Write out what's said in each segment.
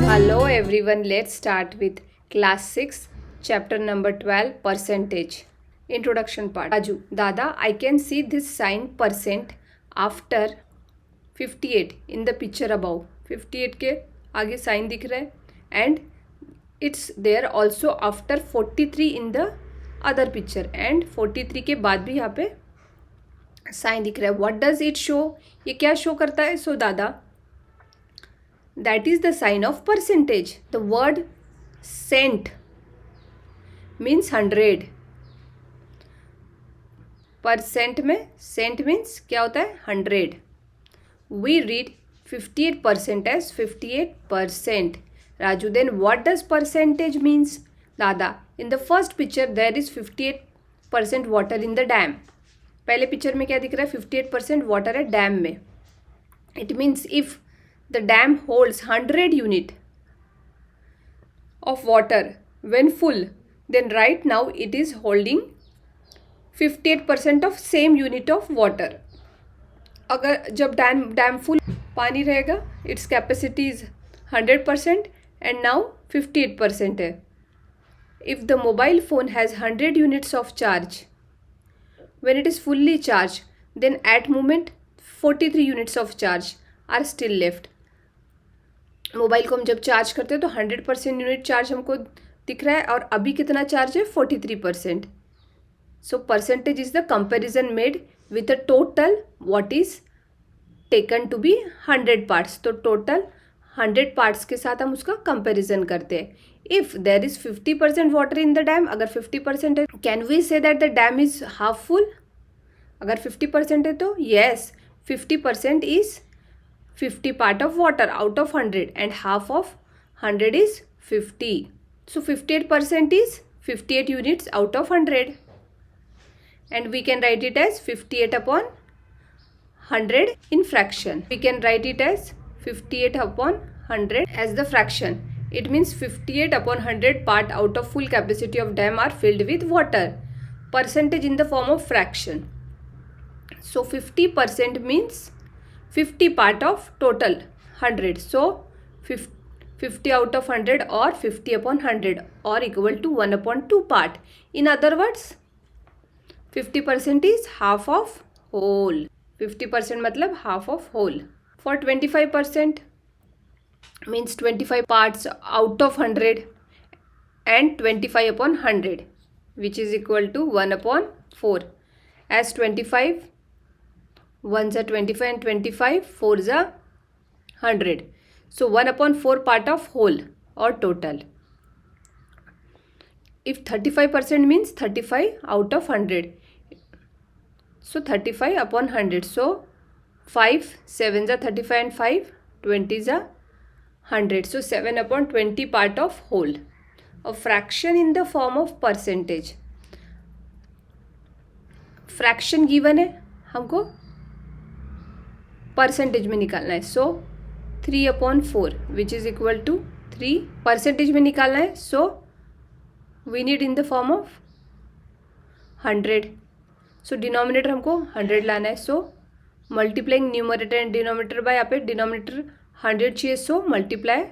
Hello everyone, let's start with class 6 chapter number 12 percentage. Introduction part. Raju, Dada, I can see this sign percent after 58 in the picture above. 58 के आगे sign दिख रहा है and it's there also after 43 in the other picture and 43 के बाद भी यहाँ पे साइन दिख रहा है. What does it show? ये क्या शो करता है? So दादा, that is the sign of percentage. The word cent means 100. Percent में सेंट मीन्स क्या होता है? 100. We read 58% as 58%. Raju, then what does percentage means? Dada, in the first picture there is 58% water in the dam. पहले picture में क्या दिख रहा है? 58% वाटर है डैम में. It means if the dam holds 100 unit of water when full, then right now it is holding 58% of same unit of water. अगर जब डैम फुल पानी रहेगा, its capacity is 100% and now 58% है. If the mobile phone has 100 units of charge, when it is fully charged, then at moment 43 units of charge are still left. Mobile को हम जब charge करते हैं तो 100% unit charge हमको दिख रहा है और अभी कितना चार्ज है? 43%. So percentage is the comparison made with a total what is taken to be 100 parts. तो टोटल 100 पार्ट्स के साथ हम उसका कंपेरिजन करते हैं. If there is 50% water in the dam, अगर 50% है, can we say that the dam is half full? अगर 50% है तो yes, 50% is 50 part of water out of 100 and half of 100 is 50. So 58% is 58 units out of 100. And we can write it as 58 upon 100 in fraction. We can write it as 58 upon 100 as the fraction. It means 58 upon 100 part out of full capacity of dam are filled with water. Percentage in the form of fraction. So 50% means 50 part of total 100. So 50 out of 100 or 50 upon 100 or equal to 1 upon 2 part. In other words, 50% is half of whole. 50% मतलब half of whole. For 25% means 25 parts out of 100 and 25 upon 100, which is equal to 1 upon 4. As 25 1s are 25 and 25 4s are 100. So 1 upon 4 part of whole or total. If 35% means 35 out of 100. So 35 upon 100. So 5 7s are 35 and 5 20s are 100. So 7 upon 20 part of whole. A fraction in the form of percentage. Fraction given है हमको percentage में निकालना है. So 3 upon 4 which is equal to 3 percentage में निकालना है. So we need in the form of 100. So denominator हमको 100 लाना है. So multiplying numerator and denominator by, यहाँ पे डिनोमिनेटर 100 चाहिए. So multiply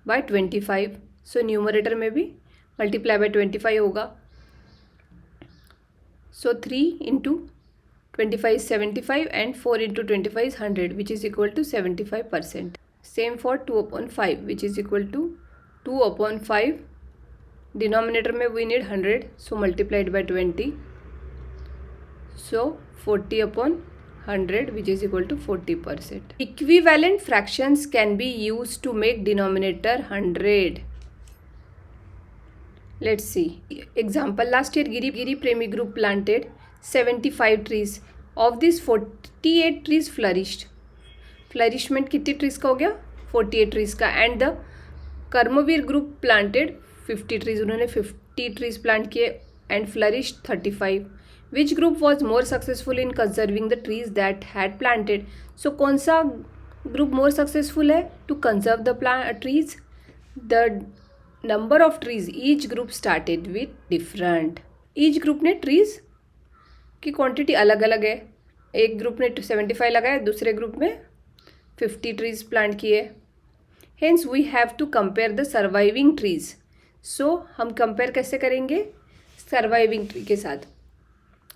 by 25. So numerator में भी मल्टीप्लाई बाय 25 होगा. So 3 into 25 is 75 and 4 into 25 is 100, which is equal to 75%. Same for 2 upon 5, which is equal to 2 upon 5. Denominator में we need 100, so multiplied by 20. So 40 upon 100, which is equal to 40%. Equivalent fractions can be used to make denominator 100. Let's see. Example, last year Giri Premi group planted 75 trees. Of these 48 trees flourished. Flourishment कितने trees का हो गया? 48 trees का. And the Karmveer group planted 50 trees. उन्होंने 50 trees plant किए and flourished 35. Which group was more successful in conserving the trees that had planted? So कौन सा group more successful है to conserve the trees? The number of trees each group started with different. Each group ने trees की quantity अलग अलग है. एक group ने 75 लगाए, दूसरे ग्रुप में 50 ट्रीज प्लांट किए. Hence we have to compare the surviving trees. So हम compare कैसे करेंगे? Surviving tree के साथ.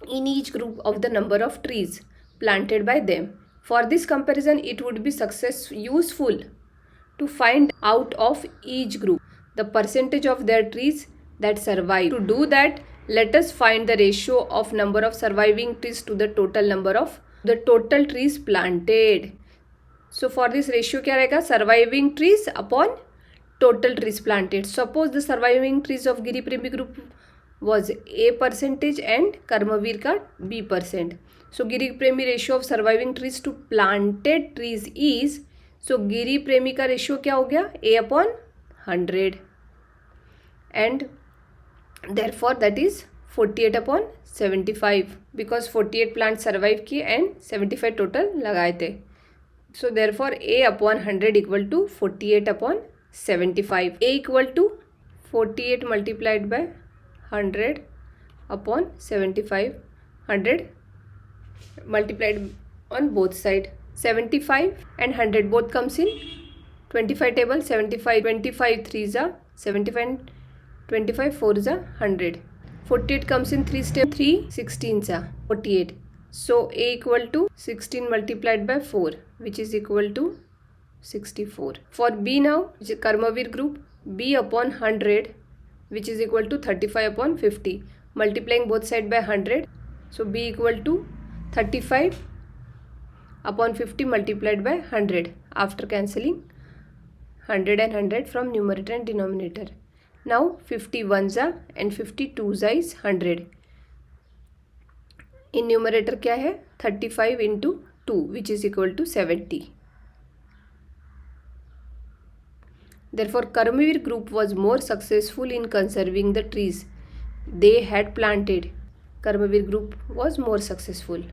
In each group of the number of trees planted by them. For this comparison, it would be useful to find out of each group the percentage of their trees that survive. To do that, let us find the ratio of number of surviving trees to the total number of the total trees planted. So for this ratio क्या रहेगा? Surviving trees upon total trees planted. Suppose the surviving trees of Giri Premi group was A% and Karmavir का B%. So Giri Premi ratio of surviving trees to planted trees is, so Giri Premi का ratio क्या हो गया? A/100 and therefore that is 48/75 because 48 plants survive किए and 75 total लगाए थे. So therefore A/100 equal to 48/75. A equal to 48 multiplied by 100/75. 100 multiplied on both side. 75 and 100 both comes in 25 table. 75 25 3s are 75 and 25 4s are 100. 48 comes in 3 step. 3 16s are 48. So A equal to 16 multiplied by 4, which is equal to 64. For B now, which is Karmavir group, B/100, which is equal to 35/50. Multiplying both side by 100. So B equal to 35/50 multiplied by 100 after cancelling 100 and 100 from numerator and denominator. Now 51s are and 52s are is 100. In numerator क्या है? 35 into 2 which is equal to 70. Therefore Karmavir group was more successful in conserving the trees they had planted. Karmavir group was more successful.